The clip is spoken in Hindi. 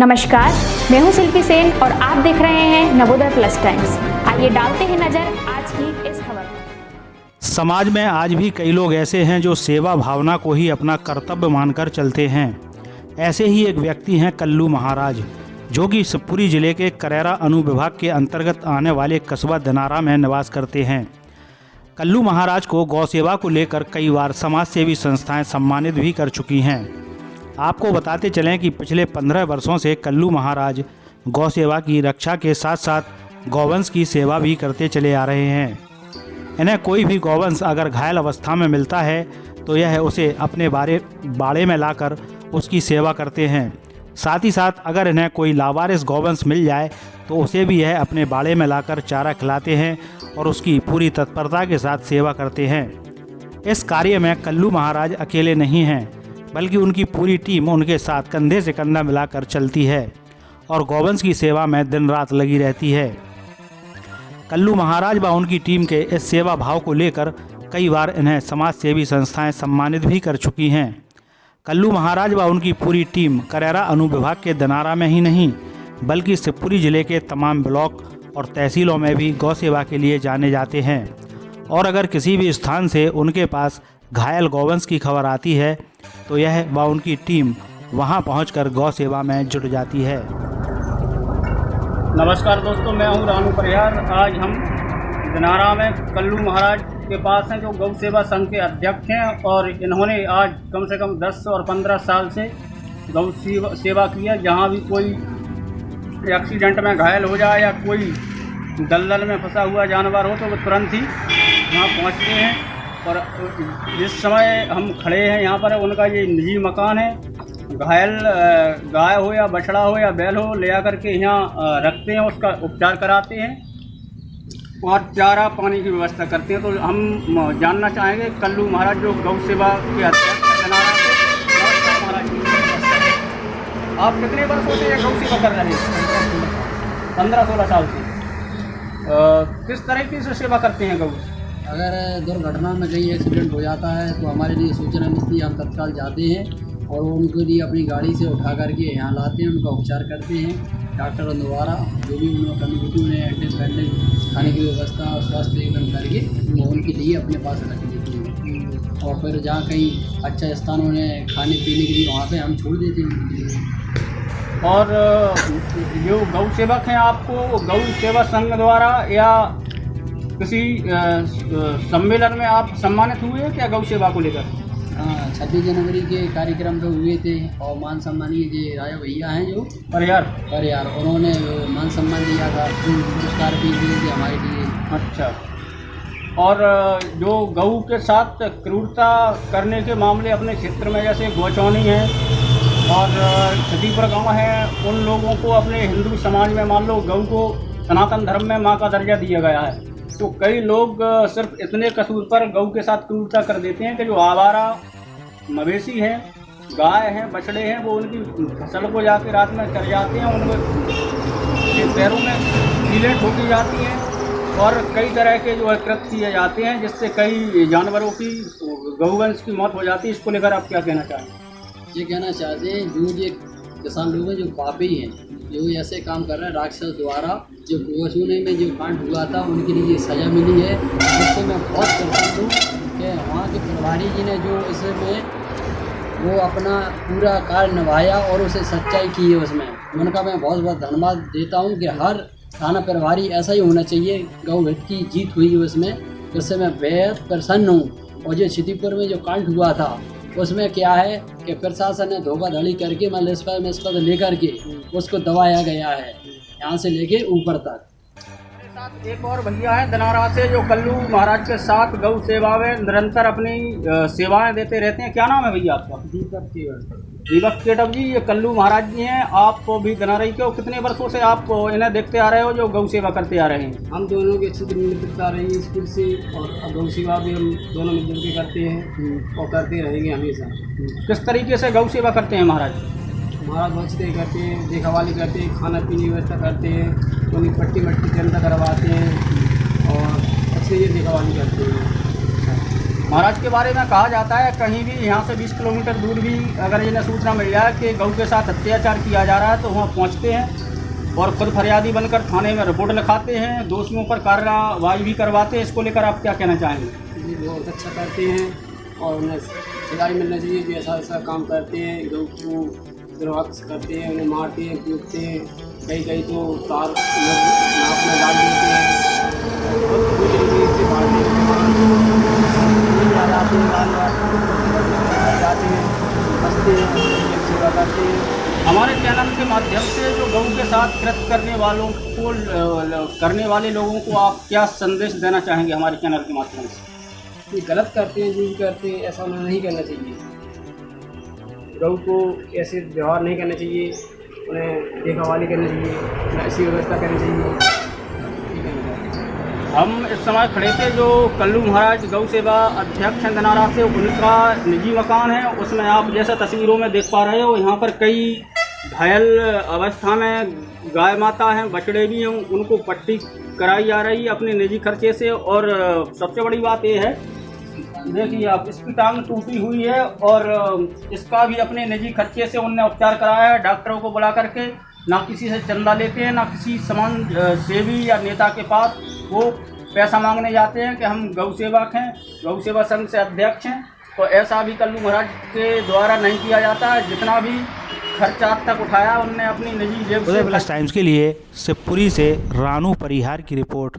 नमस्कार, मैं हूं शिल्पी सेन और आप देख रहे हैं नवोदय प्लस टाइम्स। आइए डालते हैं नजर आज की इस खबर पर। समाज में आज भी कई लोग ऐसे हैं जो सेवा भावना को ही अपना कर्तव्य मानकर चलते हैं। ऐसे ही एक व्यक्ति हैं कल्लू महाराज, जो कि शिवपुरी जिले के करेरा अनुविभाग के अंतर्गत आने वाले कस्बा दिनारा में निवास करते हैं। कल्लू महाराज को गौ सेवा को लेकर कई बार समाज सेवी संस्थाएं सम्मानित भी कर चुकी हैं। आपको बताते चलें कि पिछले 15 वर्षों से कल्लू महाराज गौ सेवा की रक्षा के साथ साथ गौवंश की सेवा भी करते चले आ रहे हैं। इन्हें कोई भी गौवंश अगर घायल अवस्था में मिलता है तो यह उसे अपने बाड़े में लाकर उसकी सेवा करते हैं। साथ ही साथ अगर इन्हें कोई लावारिस गौवंश मिल जाए तो उसे भी यह अपने बाड़े में लाकर चारा खिलाते हैं और उसकी पूरी तत्परता के साथ सेवा करते हैं। इस कार्य में कल्लू महाराज अकेले नहीं हैं, बल्कि उनकी पूरी टीम उनके साथ कंधे से कंधा मिलाकर चलती है और गौवंश की सेवा में दिन रात लगी रहती है। कल्लू महाराज व उनकी टीम के इस सेवा भाव को लेकर कई बार इन्हें समाज सेवी संस्थाएं सम्मानित भी कर चुकी हैं। कल्लू महाराज व उनकी पूरी टीम करेरा अनुविभाग के दिनारा में ही नहीं, बल्कि शिवपुरी जिले के तमाम ब्लॉक और तहसीलों में भी गौ सेवा के लिए जाने जाते हैं। और अगर किसी भी स्थान से उनके पास घायल गौवंश की खबर आती है तो यह व उनकी टीम वहां पहुंचकर गौ सेवा में जुट जाती है। नमस्कार दोस्तों, मैं हूं रानू परिहार। आज हम दिनारा में कल्लू महाराज के पास हैं, जो गौ सेवा संघ के अध्यक्ष हैं और इन्होंने आज कम से कम 10 और 15 साल से गौ सेवा की है। जहां भी कोई एक्सीडेंट में घायल हो जाए या कोई दलदल में फंसा हुआ जानवर हो तो वो तुरंत ही वहाँ पहुँचते हैं। और जिस समय हम खड़े हैं यहाँ पर, उनका ये निजी मकान है। घायल गाय हो या बछड़ा हो या बैल हो, ले आकर के यहाँ रखते हैं, उसका उपचार कराते हैं और चारा पानी की व्यवस्था करते हैं। तो हम जानना चाहेंगे कल्लू महाराज, जो गौ सेवा के अध्यक्ष दिनारा से। नमस्कार महाराज जी, आप कितने वर्षों से ये गौ सेवा कर रहे हैं? 15-16 साल से। किस तरीके से सेवा करते हैं गौ? अगर दुर्घटना में कहीं एक्सीडेंट हो जाता है तो हमारे लिए सूचना मिलती है, हम तत्काल जाते हैं और उनके लिए अपनी गाड़ी से उठा करके यहाँ लाते हैं, उनका उपचार करते हैं डॉक्टरों द्वारा। जो भी उन्हें अटेंडेंट खाने की व्यवस्था और स्वास्थ्य एकदम करके वो उनके लिए अपने पास रख देते हैं। और फिर जहाँ कहीं अच्छा स्थान उन्हें खाने पीने के लिए वहाँ पर हम छोड़ देते हैं। और जो गौ सेवक हैं, आपको गौ सेवा संघ द्वारा या किसी सम्मेलन में आप सम्मानित हुए हैं क्या गौ सेवा को लेकर? हाँ, 26 जनवरी के कार्यक्रम तो हुए थे और मान सम्मानीय जी राजा भैया हैं जो परिहार, उन्होंने मान सम्मान दिया था, पुरस्कार भी दिए थे हमारे लिए। अच्छा। और जो गौ के साथ क्रूरता करने के मामले अपने क्षेत्र में, जैसे गोचौनी है और छतीपुर गाँव है, उन लोगों को अपने हिंदू समाज में मान लो गौ को सनातन धर्म में माँ का दर्जा दिया गया है, तो कई लोग सिर्फ इतने कसूर पर गौ के साथ क्रूरता कर देते हैं कि जो आवारा मवेशी हैं, गाय हैं, बछड़े हैं, वो उनकी फसल को जाके रात में चर जाते हैं, उनके पैरों में कीलें ठोकी जाती हैं और कई तरह के जो है कृत्य किए जाते हैं, जिससे कई जानवरों की गौवंश की मौत हो जाती है। इसको लेकर आप क्या कहना चाहेंगे? ये कहना चाहते हैं जो ये किसान लोग हैं जो पापी हैं, जो ऐसे काम कर रहे हैं राक्षस द्वारा, जो गोचौनी में जो कांड हुआ था उनके लिए सज़ा मिली है, जिससे मैं बहुत प्रसन्न हूँ कि वहाँ के प्रभारी जी ने जो इसमें वो अपना पूरा कार्य निभाया और उसे सच्चाई की है उसमें। उनका मैं बहुत बहुत धन्यवाद देता हूँ कि हर थाना प्रभारी ऐसा ही होना चाहिए। गौ हित की जीत हुई है उसमें, जिससे मैं बेहद प्रसन्न हूँ। और जो क्षतिपुर में जो कांड हुआ था उसमें क्या है कि प्रशासन ने धोखाधड़ी करके निष्पक्ष लेकर के उसको दबाया गया है, यहाँ से लेके ऊपर तक। मेरे साथ एक और भैया हैं दिनारा से, जो कल्लू महाराज के साथ गौ सेवा में निरंतर अपनी सेवाएं देते रहते हैं। क्या नाम है भैया आपका? दीपक केटव जी। ये कल्लू महाराज जी हैं, आप भी दिनारा ही के। कितने वर्षों से आप इन्हें देखते आ रहे हो जो गौ सेवा करते आ रहे हैं? हम दोनों के अच्छी मित्रता रही है स्कूल से, और गौ सेवा भी हम दोनों मिलकर के करते हैं और करते रहेंगे हमेशा। किस तरीके से गौ सेवा करते हैं महाराज? महाराज बचते करते हैं, देखभाली करते हैं, खाना पीने की व्यवस्था करते हैं, उनकी पट्टी मट्टी के अंदर करवाते हैं और अच्छे से देखभाली करते हैं। महाराज के बारे में कहा जाता है कहीं भी यहाँ से 20 किलोमीटर दूर भी अगर इन्हें सूचना मिल जाए कि गौ के साथ अत्याचार किया जा रहा है तो वहाँ पहुँचते हैं और खुद फरियादी बनकर थाने में रिपोर्ट लिखाते हैं, दोषियों पर कार्रवाई भी करवाते हैं। इसको लेकर आप क्या कहना चाहेंगे? जी बहुत अच्छा करते हैं और उन्हें सजा मिलना चाहिए कि ऐसा ऐसा काम करते हैं, गौ को दुर्व्यवहार करते हैं, उन्हें मारते हैं, कूदते हैं, कई कई तो तार नाक में डाल देते हैं, बहुत बुरी तरीके से मारते हैं, जाते हैं, हंसते हैं, सेवा करते हैं। हमारे चैनल के माध्यम से जो गौ के साथ कृत्य करने वाले लोगों को आप क्या संदेश देना चाहेंगे हमारे चैनल के माध्यम से? ये गलत करते हैं, जो भी करते हैं ऐसा उन्हें नहीं करना चाहिए। गौ को ऐसे व्यवहार नहीं करना चाहिए, उन्हें देखभाल करनी चाहिए, ऐसी व्यवस्था करनी चाहिए। हम इस समय खड़े थे जो कल्लू महाराज गौ सेवा अध्यक्ष हैं दिनारा से, उनका निजी मकान है। उसमें आप जैसा तस्वीरों में देख पा रहे हो यहाँ पर कई घायल अवस्था में गाय माता हैं, बछड़े भी हैं, उनको पट्टी कराई जा रही है अपने निजी खर्चे से। और सबसे बड़ी बात ये है, देखिए आप, इसकी टांग टूटी हुई है और इसका भी अपने निजी खर्चे से उनने उपचार कराया है। डॉक्टरों को बुला करके ना किसी से चंदा लेते हैं, ना किसी समाज सेवी या नेता के पास वो पैसा मांगने जाते हैं कि हम गौ सेवक हैं, गौ सेवा संघ से अध्यक्ष हैं। तो ऐसा भी कल्लू महाराज के द्वारा नहीं किया जाता है। जितना भी खर्चा आज तक उठाया उनने अपनी निजी जेब से। उदय प्लस टाइम्स के लिए शिवपुरी से रानू परिहार की रिपोर्ट।